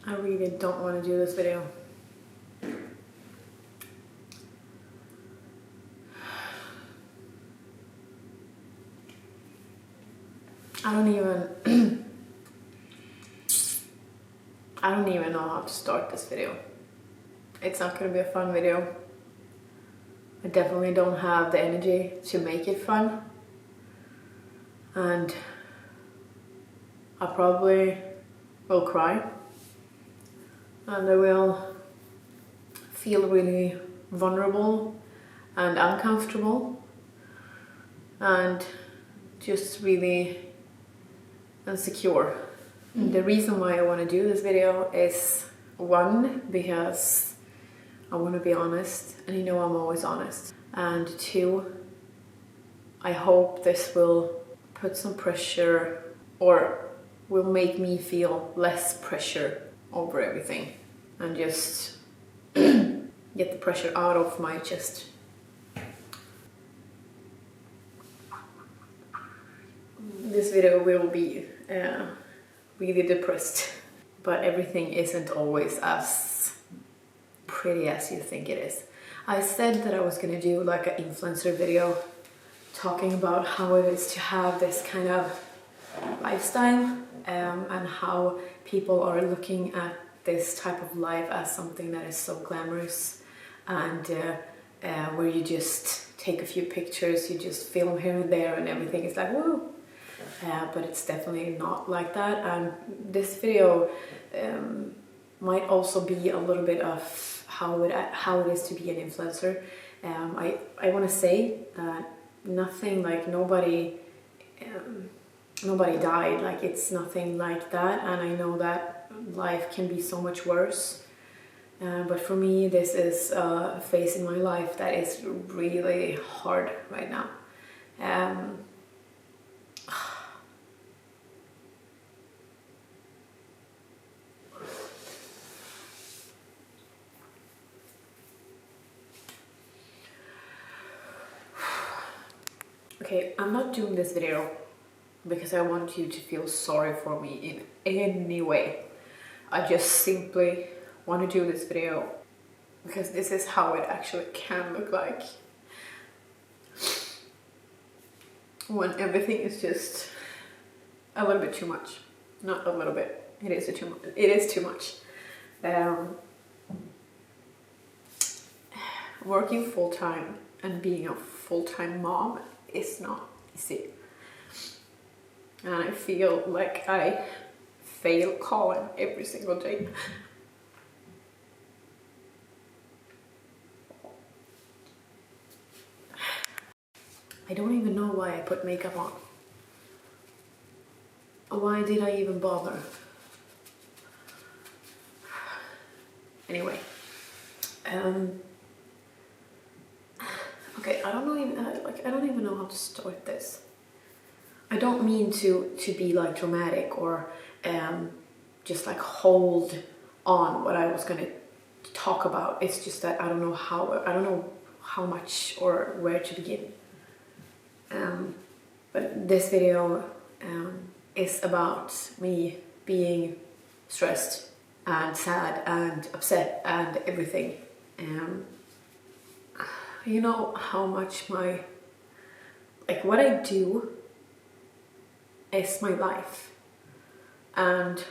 I really don't want to do this video. I don't even know how to start this video. It's not going to be a fun video. I definitely don't have the energy to make it fun. And I probably will cry. And I will feel really vulnerable and uncomfortable. And just really insecure. The reason why I want to do this video is, one, because I want to be honest, and you know I'm always honest. And two, I hope this will put some pressure, or will make me feel less pressure over everything, and just get the pressure out of my chest. This video will be really depressed, but everything isn't always as pretty as you think it is. I said that I was gonna do like an influencer video talking about how it is to have this kind of lifestyle, and how people are looking at this type of life as something that is so glamorous, and where you just take a few pictures, you just film here and there, and everything is like woo. But it's definitely not like that, and this video might also be a little bit of how it is to be an influencer. I want to say that nothing, like nobody died, like it's nothing like that, and I know that life can be so much worse, but for me this is a phase in my life that is really hard right now. Okay, I'm not doing this video because I want you to feel sorry for me in any way. I just simply want to do this video because this is how it actually can look like when everything is just a little bit too much. Not a little bit, it is too much. It is too much. Working full-time and being a full-time mom is not easy, and I feel like I fail Colin every single day. I don't even know why I put makeup on. Why did I even bother? Anyway, okay, I don't even know how to start this. I don't mean to be like dramatic or just like hold on what I was gonna talk about. It's just that I don't know how much or where to begin. But this video is about me being stressed and sad and upset and everything. You know how much what I do is my life, and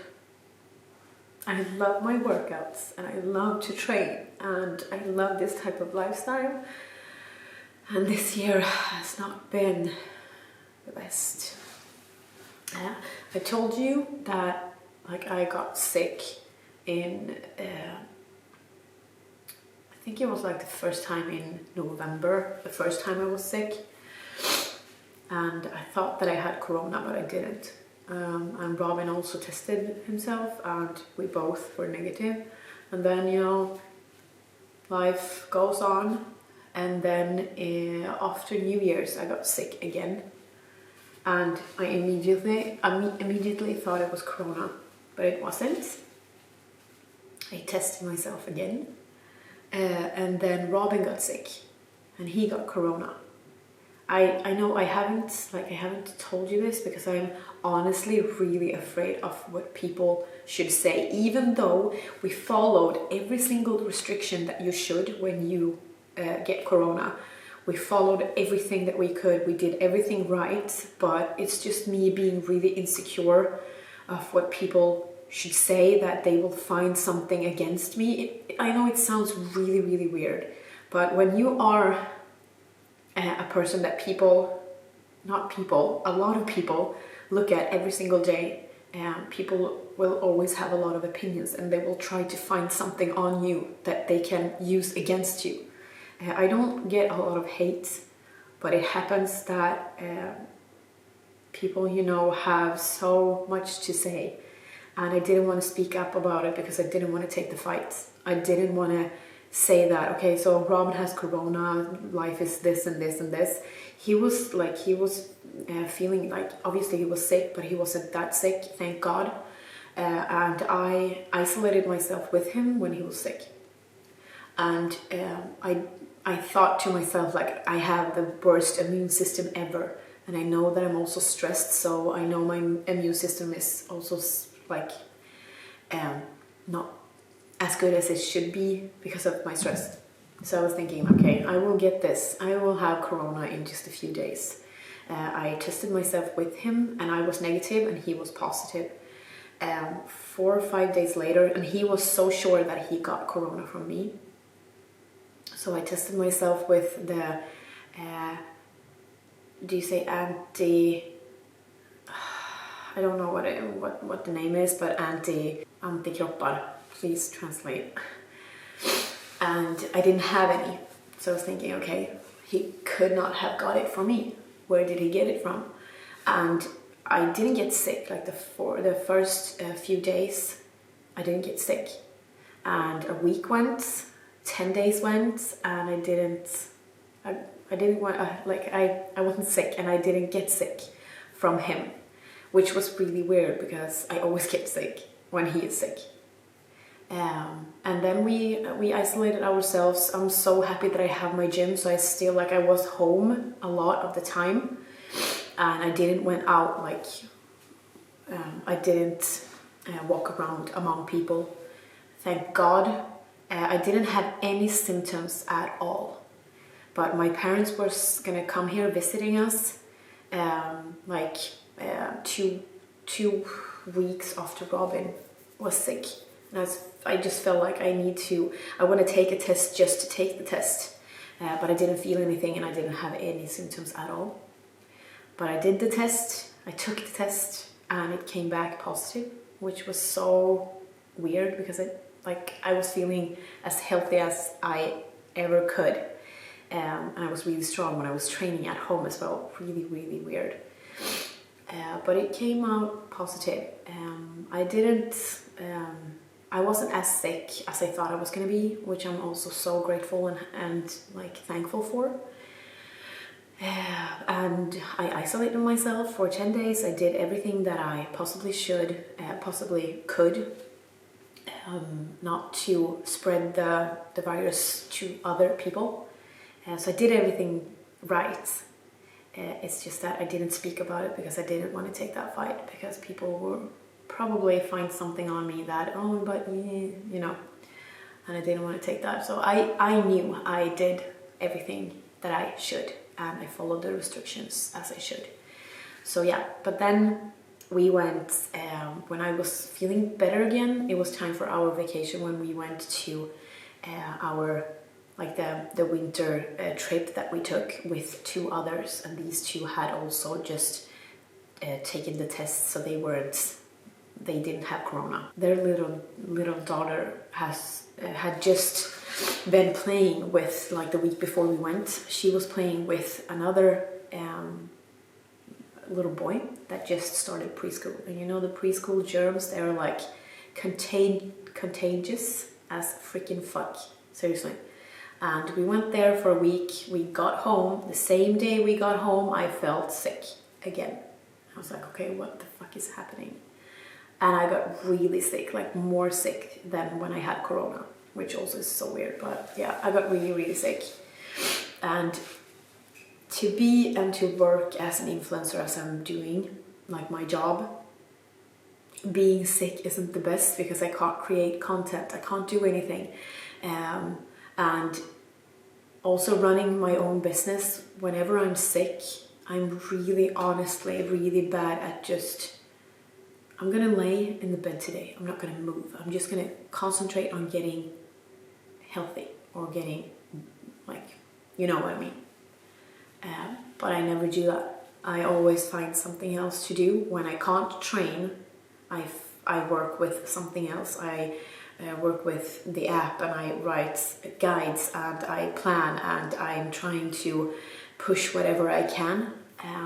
I love my workouts, and I love to train, and I love this type of lifestyle, and this year has not been the best. I told you that I got sick in I think it was like the first time in November, the first time I was sick, and I thought that I had corona, but I didn't. And Robin also tested himself, and we both were negative. And then, you know, life goes on, and then after New Year's I got sick again, and I immediately thought it was corona, but it wasn't. I tested myself again. And then Robin got sick, and he got corona. I know I haven't told you this because I'm honestly really afraid of what people should say, even though we followed every single restriction that you should when you get corona. We followed everything that we could, we did everything right, but it's just me being really insecure of what people should say, that they will find something against me. I know it sounds really, really weird, but when you are a person that a lot of people look at every single day, people will always have a lot of opinions and they will try to find something on you that they can use against you. I don't get a lot of hate, but it happens that people, have so much to say, and I didn't want to speak up about it because I didn't want to take the fight. I didn't want to say that, okay, so Robin has corona, life is this and this and this. He was feeling like, obviously he was sick, but he wasn't that sick, thank God. And I isolated myself with him when he was sick. And I thought to myself, like, I have the worst immune system ever. And I know that I'm also stressed, so I know my immune system is also like not as good as it should be because of my stress. So I was thinking, okay, I will get this. I will have corona in just a few days. I tested myself with him and I was negative and he was positive. 4 or 5 days later, and he was so sure that he got corona from me. So I tested myself with the, do you say I don't know what the name is, but antikroppar, please translate. And I didn't have any. So I was thinking, okay, he could not have got it from me. Where did he get it from? And I didn't get sick, like the first few days, I didn't get sick. And a week went, 10 days went, and I wasn't sick and I didn't get sick from him, which was really weird because I always get sick when he is sick. And then we isolated ourselves. I'm so happy that I have my gym, so I was home a lot of the time, and I didn't went out, I didn't walk around among people. Thank God. I didn't have any symptoms at all, but my parents were gonna come here visiting us 2 weeks after Robin was sick. And I just felt like I want to take a test just to take the test, but I didn't feel anything and I didn't have any symptoms at all. But I did the test, I took the test, and it came back positive, which was so weird because I was feeling as healthy as I ever could. And I was really strong when I was training at home as well. Really, really weird. But it came out positive. I wasn't as sick as I thought I was going to be, which I'm also so grateful and thankful for. And I isolated myself for 10 days. I did everything that I possibly could, not to spread the virus to other people. So I did everything right. It's just that I didn't speak about it because I didn't want to take that fight, because people will probably find something on me that, and I didn't want to take that. So I knew I did everything that I should, and I followed the restrictions as I should. So yeah, but then we went, when I was feeling better again, it was time for our vacation when we went to our the winter trip that we took with 2 others, and these 2 had also just taken the test, so they didn't have corona. Their little daughter had just been playing with, the week before we went, she was playing with another little boy that just started preschool. And the preschool germs, they're contagious as freaking fuck, seriously. And we went there for a week. We got home. The same day we got home, I felt sick again. I was like, okay, what the fuck is happening? And I got really sick, more sick than when I had corona, which also is so weird. But yeah, I got really, really sick. And to be and to work as an influencer as I'm doing, like my job, being sick isn't the best because I can't create content, I can't do anything. And also running my own business, whenever I'm sick, I'm really honestly really bad at just, I'm gonna lay in the bed today, I'm not gonna move, I'm just gonna concentrate on getting healthy or getting, like, you know what I mean. But I never do that. I always find something else to do. When I can't train, I work with something else. I work with the app and I write guides and I plan and I'm trying to push whatever I can,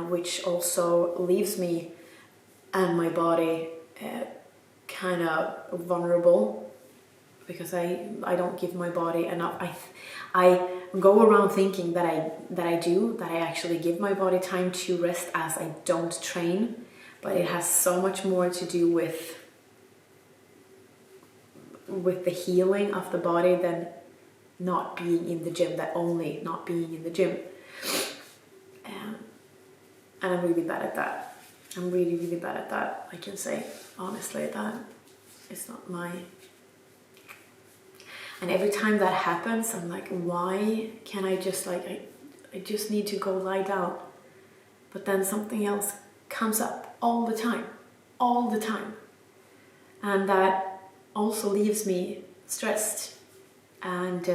which also leaves me and my body kind of vulnerable because I don't give my body enough. I go around thinking that I actually give my body time to rest as I don't train, but it has so much more to do with the healing of the body than not being in the gym, that only not being in the gym. And I'm really bad at that. I'm really, really bad at that. I can say, honestly, that it's not my... And every time that happens, I'm like, why can't I just like, I just need to go lie down. But then something else comes up all the time. And that also leaves me stressed. And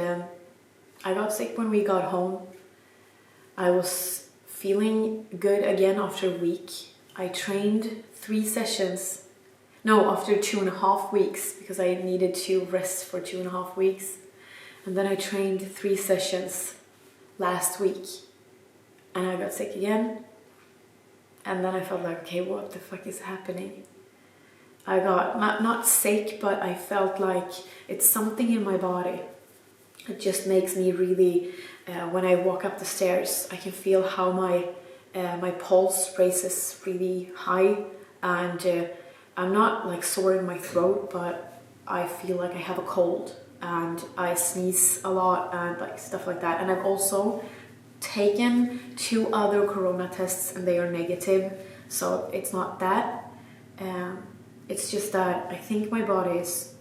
I got sick when we got home. I was feeling good again after a week. I trained 3 sessions. No, after 2.5 weeks, because I needed to rest for 2.5 weeks. And then I trained 3 sessions last week. And I got sick again. And then I felt like, okay, what the fuck is happening? I got not sick, but I felt like it's something in my body. It just makes me really, when I walk up the stairs, I can feel how my pulse races really high, and I'm not like sore in my throat, but I feel like I have a cold and I sneeze a lot and like stuff like that. And I've also taken 2 other corona tests and they are negative, so it's not that. It's just that I think my body is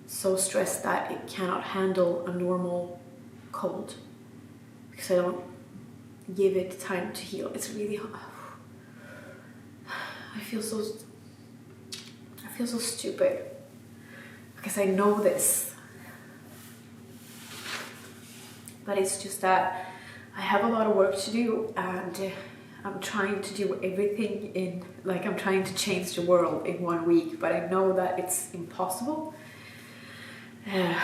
so stressed that it cannot handle a normal cold because I don't give it time to heal. It's really hard. I feel so stupid because I know this, but it's just that I have a lot of work to do, and I'm trying to do everything in, like, I'm trying to change the world in 1 week, but I know that it's impossible. And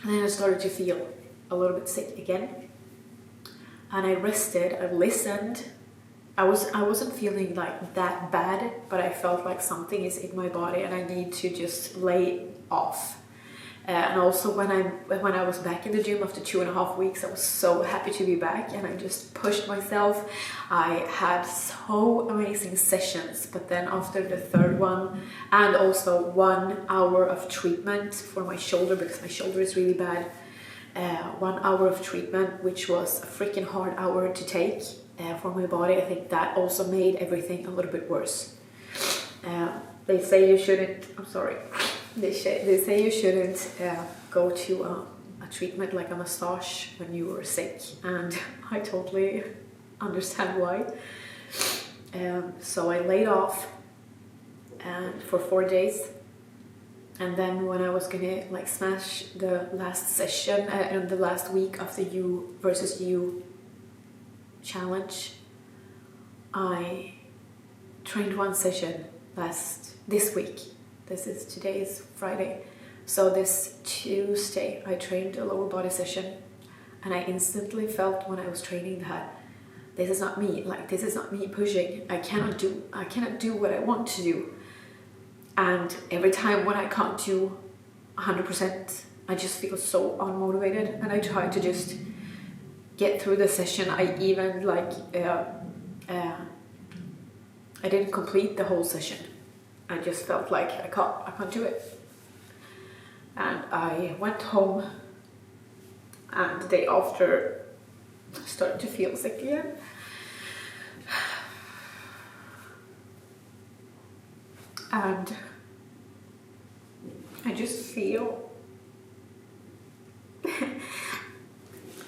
then I started to feel a little bit sick again, and I rested, I listened. I wasn't feeling like that bad, but I felt like something is in my body and I need to just lay off. And also when I was back in the gym after 2.5 weeks, I was so happy to be back and I just pushed myself. I had so amazing sessions, but then after the 3rd one, and also 1 hour of treatment for my shoulder, because my shoulder is really bad, 1 hour of treatment, which was a freaking hard hour to take for my body. I think that also made everything a little bit worse. They say you shouldn't, I'm sorry, they say you shouldn't go to a treatment like a massage when you were sick, and I totally understand why. So I laid off and for 4 days, and then when I was gonna like smash the last session and the last week of the You versus You challenge, I trained 1 session this week. Today is Friday, so this Tuesday I trained a lower body session, and I instantly felt when I was training that this is not me, like this is not me pushing. I cannot do what I want to do, and every time when I can't do 100%, I just feel so unmotivated, and I try to just get through the session. I even like I didn't complete the whole session. I just felt like I can't do it. And I went home, and the day after start to feel sick again. And I just feel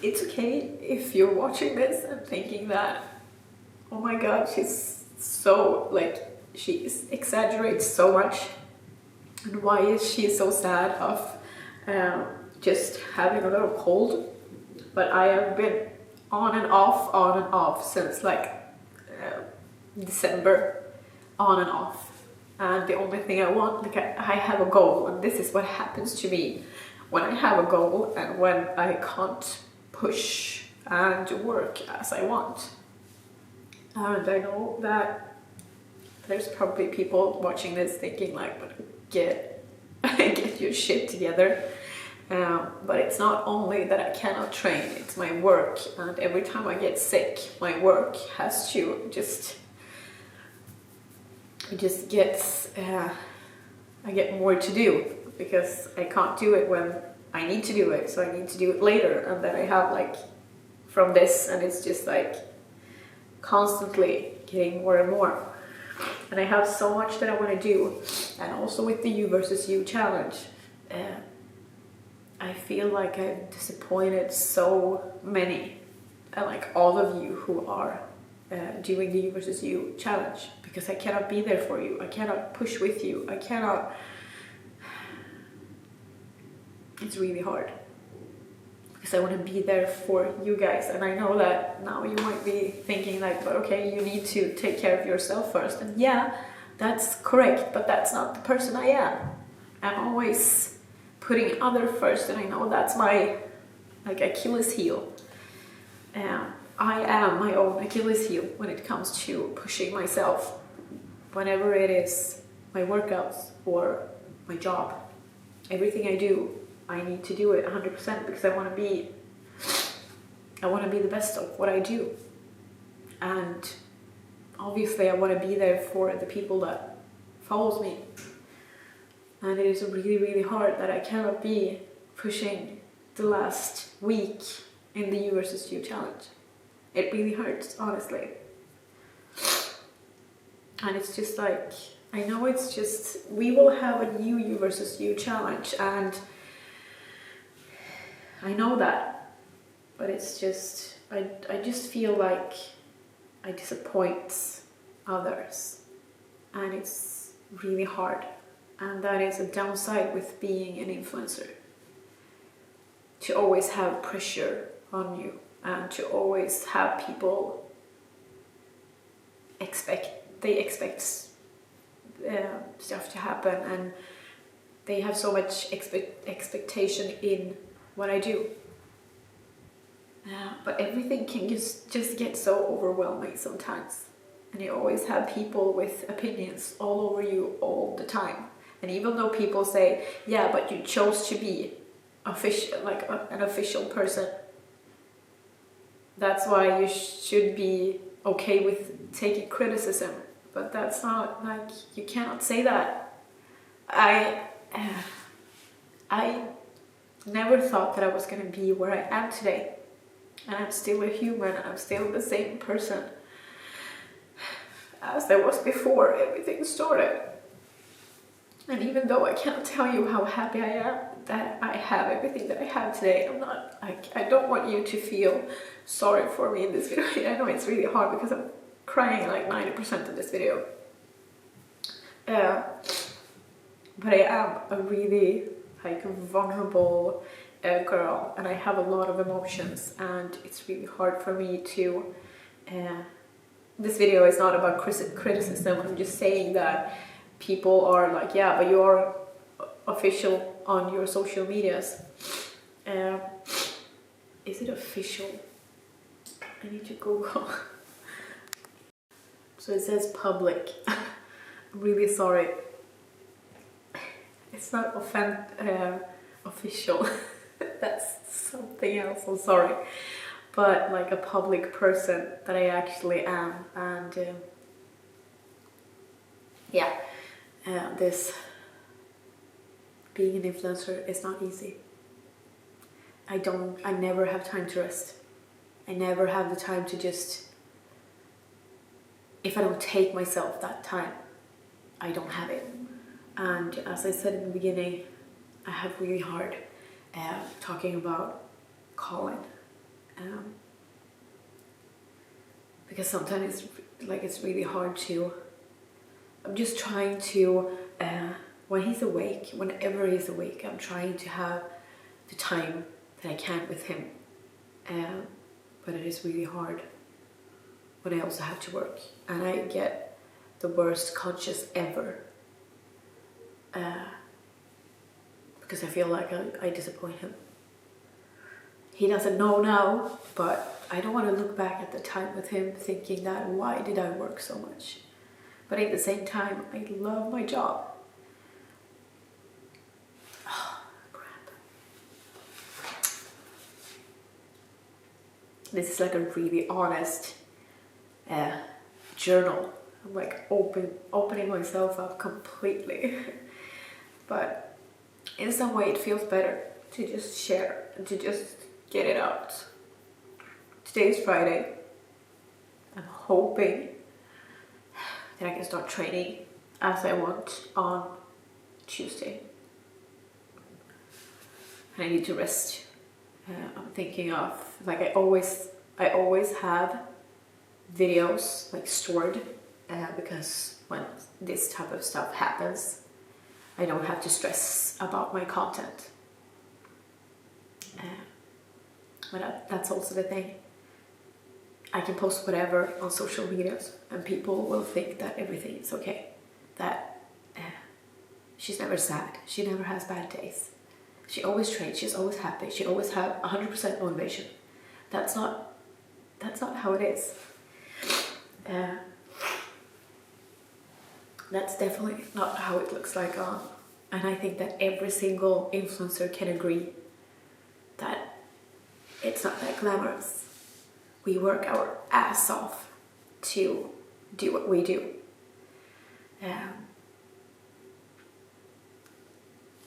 it's okay if you're watching this and thinking that, oh my god, she's so, like, she exaggerates so much, and why is she so sad of just having a little cold? But I have been on and off since like December, on and off. And the only thing I want, like, I have a goal, and this is what happens to me when I have a goal and when I can't push and work as I want. And I know that there's probably people watching this thinking like, get your shit together. But it's not only that I cannot train, it's my work. And every time I get sick, my work has to I get more to do, because I can't do it when I need to do it, so I need to do it later, and then I have like from this, and it's just like constantly getting more and more, and I have so much that I want to do. And also with the You versus You challenge, I feel like I've disappointed so many, and like all of you who are doing the You versus You challenge, because I cannot be there for you, I cannot push with you, I cannot. It's really hard because I want to be there for you guys, and I know that now you might be thinking like, but okay, you need to take care of yourself first, and yeah, that's correct, but that's not the person I am. I'm always putting other first, and I know that's my like Achilles heel. I am my own Achilles heel when it comes to pushing myself, whenever it is my workouts or my job. Everything I do, I need to do it 100% because I want to be the best of what I do. And obviously I want to be there for the people that follows me. And it is really, really hard that I cannot be pushing the last week in the You versus You challenge. It really hurts, honestly. And it's just like, I know it's just, we will have a new You versus You challenge, and I know that, but it's just, I just feel like I disappoint others, and it's really hard. And that is a downside with being an influencer, to always have pressure on you, and to always have people expect stuff to happen, and they have so much expectation in what I do. But everything can just get so overwhelming sometimes, and you always have people with opinions all over you all the time. And even though people say, yeah, but you chose to be official, like an official person, that's why you should be okay with taking criticism. But that's not, like, you cannot say that. I never thought that I was going to be where I am today. And I'm still a human, I'm still the same person as I was before everything started. And even though I cannot tell you how happy I am that I have everything that I have today, I don't want you to feel sorry for me in this video. I know it's really hard because I'm crying like 90% of this video. But I am a really like vulnerable girl, and I have a lot of emotions, and it's really hard for me to... this video is not about criticism, I'm just saying that people are like, yeah, but you are official on your social medias. Is it official? I need to Google. So it says public. I'm really sorry. It's not official. That's something else, I'm sorry. But like a public person that I actually am. And yeah, this being an influencer is not easy. I never have time to rest. I never have the time to just, if I don't take myself that time, I don't have it. And as I said in the beginning, I have really hard talking about Colin. Because sometimes it's really hard to, I'm just trying to, when he's awake, whenever he's awake, I'm trying to have the time that I can with him. But it is really hard when I also have to work. And I get the worst conscience ever. Because I feel like I disappoint him. He doesn't know now, but I don't want to look back at the time with him thinking that, why did I work so much? But at the same time, I love my job. Oh, crap. This is like a really honest journal. I'm like opening myself up completely. But in some way it feels better to just share and to just get it out. Today is Friday. I'm hoping that I can start training as I want on Tuesday. And I need to rest. I'm thinking of, like, I always have videos like stored because when this type of stuff happens, I don't have to stress about my content. But that's also the thing. I can post whatever on social medias and people will think that everything is okay. That she's never sad. She never has bad days. She always trains. She's always happy. She always has 100% motivation. That's not how it is. That's definitely not how it looks like on. And I think that every single influencer can agree that it's not that glamorous. We work our ass off to do what we do.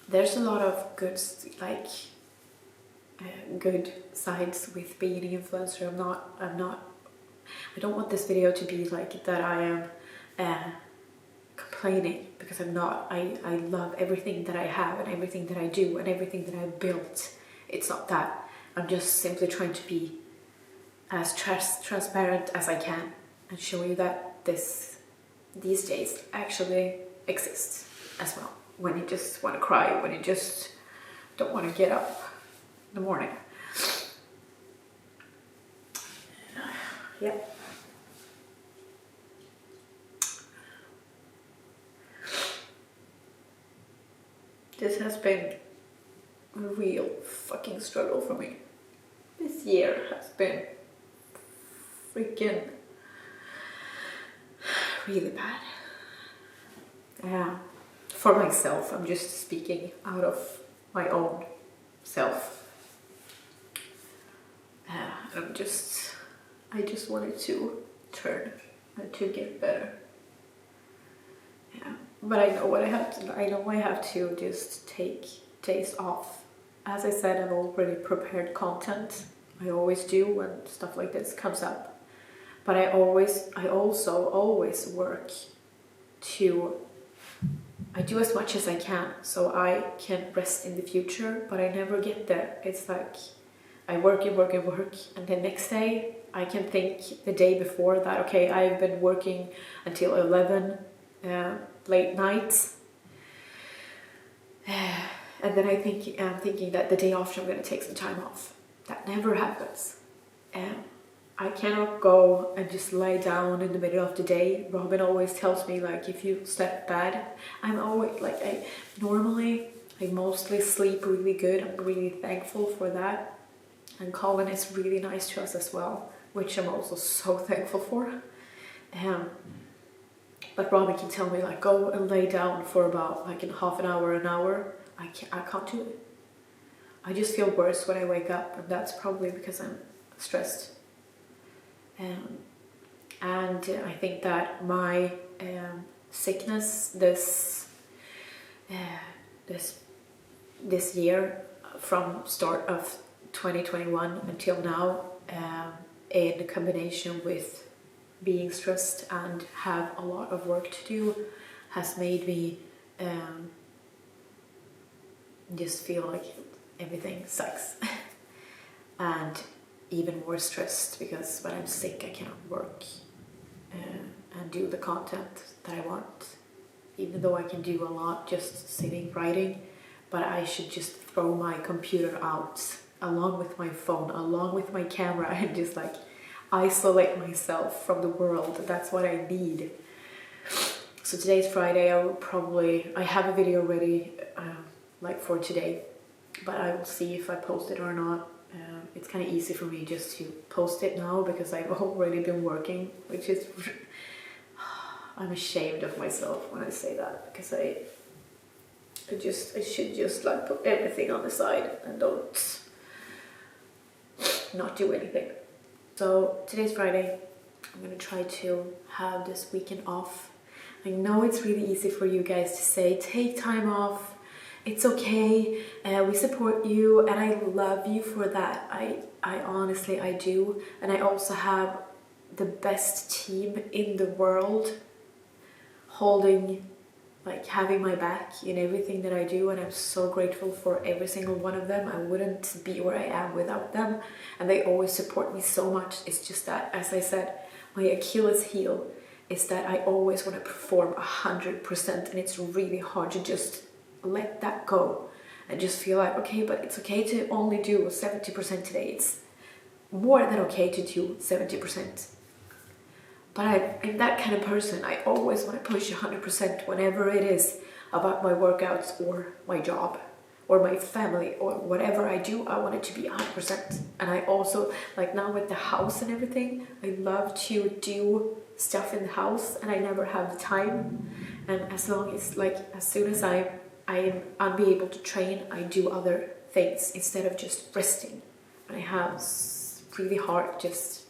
There's a lot of good sides with being an influencer. I don't want this video to be like that I am complaining, because I'm not. I love everything that I have and everything that I do and everything that I've built. It's not that. I'm just simply trying to be as transparent as I can and show you that these days actually exists as well. When you just want to cry, when you just don't want to get up in the morning. Yep. This has been a real fucking struggle for me. This year has been freaking really bad. For myself, I'm just speaking out of my own self. I just wanted to turn and to get better. But I know what I have to. I know I have to just take days off. As I said, I've already prepared content. I always do when stuff like this comes up. But I also always work to. I do as much as I can so I can rest in the future, but I never get there. It's like I work and work and work, and the next day I can think the day before that, okay, I've been working until 11 late nights, and then I'm thinking that the day after I'm going to take some time off. That never happens. I cannot go and just lie down in the middle of the day. Robin always tells me, like, if you slept bad, I'm always like, I mostly sleep really good. I'm really thankful for that. And Colin is really nice to us as well, which I'm also so thankful for. But Robin can tell me, like, go and lay down for about like in half an hour. I can't do it. I just feel worse when I wake up, and that's probably because I'm stressed. And I think that my sickness this year, from start of 2021 until now, in combination with being stressed and have a lot of work to do has made me just feel like everything sucks. And even more stressed because when I'm sick I cannot work and do the content that I want, even though I can do a lot just sitting writing. But I should just throw my computer out along with my phone, along with my camera, and just like isolate myself from the world. That's what I need. So today's Friday. I have a video ready like for today, but I will see if I post it or not. It's kind of easy for me just to post it now because I've already been working, which is I'm ashamed of myself when I say that, because I should just like put everything on the side and not do anything. So today's Friday. I'm gonna try to have this weekend off. I know it's really easy for you guys to say take time off, it's okay, we support you, and I love you for that. I honestly, I do. And I also have the best team in the world having my back in everything that I do, and I'm so grateful for every single one of them. I wouldn't be where I am without them, and they always support me so much. It's just that, as I said, my Achilles heel is that I always want to perform 100%, and it's really hard to just let that go and just feel like, okay, but it's okay to only do 70% today. It's more than okay to do 70%. But I'm that kind of person. I always want to push 100% whenever it is about my workouts or my job or my family or whatever I do. I want it to be 100%. And I also, like now with the house and everything, I love to do stuff in the house and I never have the time. And as soon as I'm unable to train, I do other things instead of just resting. And I have really hard just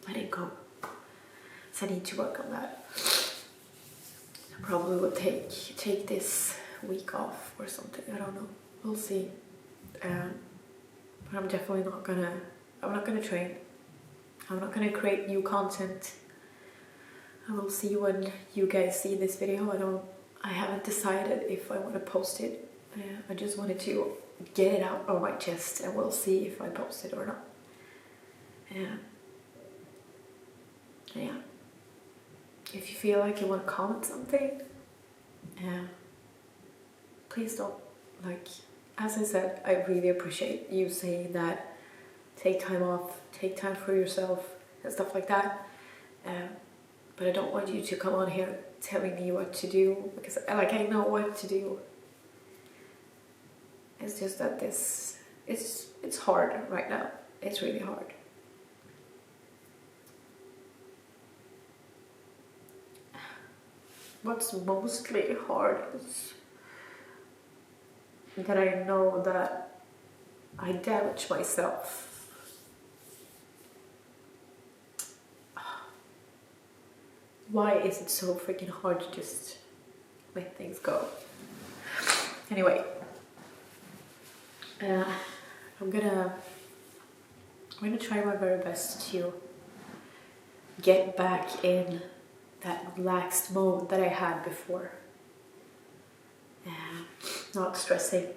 letting go. So I need to work on that. I probably will take this week off or something. I don't know. We'll see. But I'm definitely not gonna train. I'm not gonna create new content. I will see when you guys see this video. I haven't decided if I want to post it. I just wanted to get it out of my chest, and we'll see if I post it or not. Yeah. If you feel like you want to comment something, please don't. As I said, I really appreciate you saying that. Take time off, take time for yourself, and stuff like that. But I don't want you to come on here telling me what to do, because I know what to do. It's just that it's hard right now. It's really hard. What's mostly hard is that I know that I damage myself. Why is it so freaking hard to just let things go? Anyway, I'm gonna try my very best to get back in that relaxed mode that I had before. Not stressing,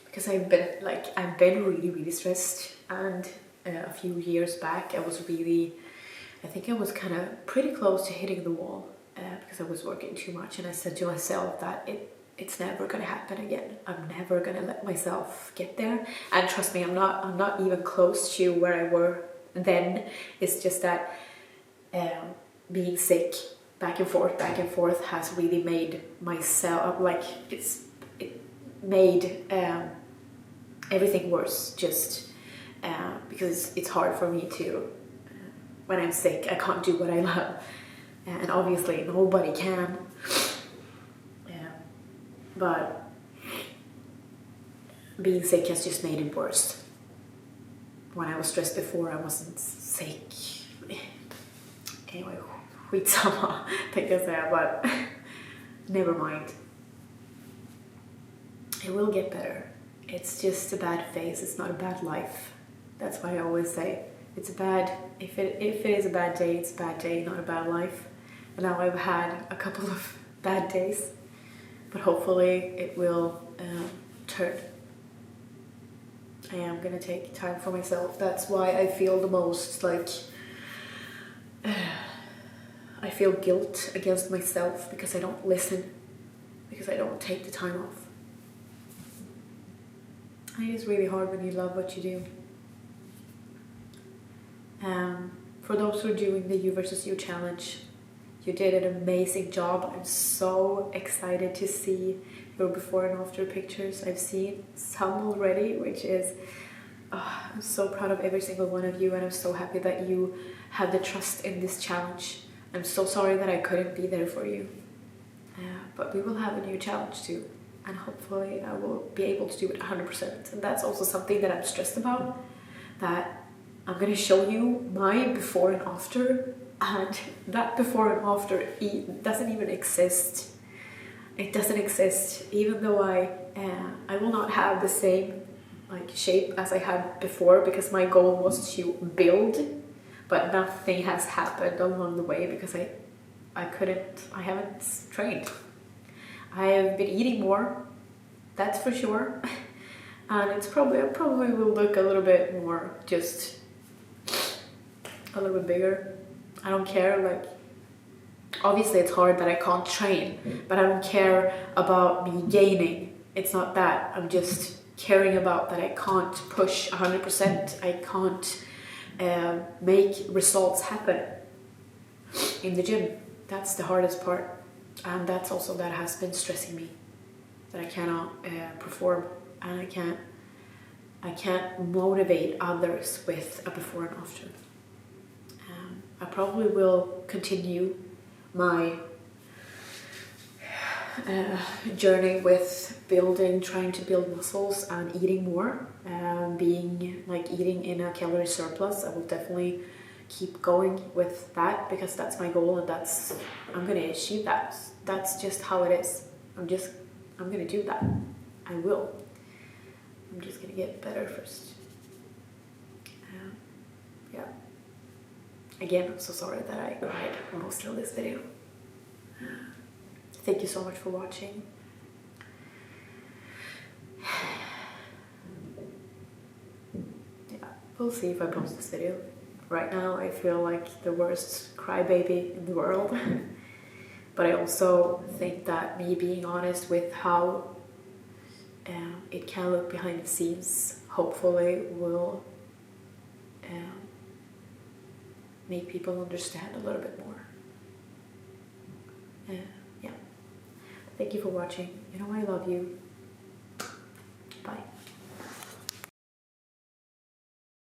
because I've been really stressed, and a few years back I think I was kind of pretty close to hitting the wall because I was working too much, and I said to myself that it's never gonna happen again. I'm never gonna let myself get there, and trust me, I'm not even close to where I were then. It's just that being sick back and forth has really made myself it made everything worse, just because it's hard for me to when I'm sick. I can't do what I love, and obviously nobody can, but being sick has just made it worse. When I was stressed before, I wasn't sick. Anyway, skitsamma tänkte jag säga, but never mind. It will get better. It's just a bad phase, it's not a bad life That's why I always say it's a bad, if it is a bad day, it's a bad day, not a bad life. And now I've had a couple of bad days, but hopefully it will turn. I am gonna take time for myself. That's why I feel the most like I feel guilt against myself because I don't listen, because I don't take the time off. It is really hard when you love what you do. For those who are doing the You versus You challenge, you did an amazing job. I'm so excited to see your before and after pictures. I've seen some already, which is, I'm so proud of every single one of you, and I'm so happy that you had the trust in this challenge. I'm so sorry that I couldn't be there for you. But we will have a new challenge too, and hopefully I will be able to do it 100%. And that's also something that I'm stressed about, that I'm gonna show you my before and after, and that before and after doesn't even exist. It doesn't exist, even though I will not have the same like shape as I had before, because my goal was to build, but nothing has happened along the way because I haven't trained. I have been eating more, that's for sure, and I probably will look a little bit more, just a little bit bigger. I don't care, like, obviously it's hard that I can't train, but I don't care about me gaining. It's not that. I'm just caring about that I can't push 100%. I can't make results happen in the gym. That's the hardest part. And that's also that has been stressing me, that I cannot perform, and I can't motivate others with a before and after. I probably will continue my journey with trying to build muscles and eating more, eating in a calorie surplus. I will definitely keep going with that because that's my goal, and I'm gonna achieve that. That's just how it is. I'm gonna do that. I will. I'm just gonna get better first. Yeah. Again, I'm so sorry that I cried most of this video. Thank you so much for watching. Yeah, we'll see if I post this video. Right now I feel like the worst crybaby in the world. But I also think that me being honest with how it can look behind the scenes hopefully will make people understand a little bit more. Yeah. Thank you for watching. You know I love you.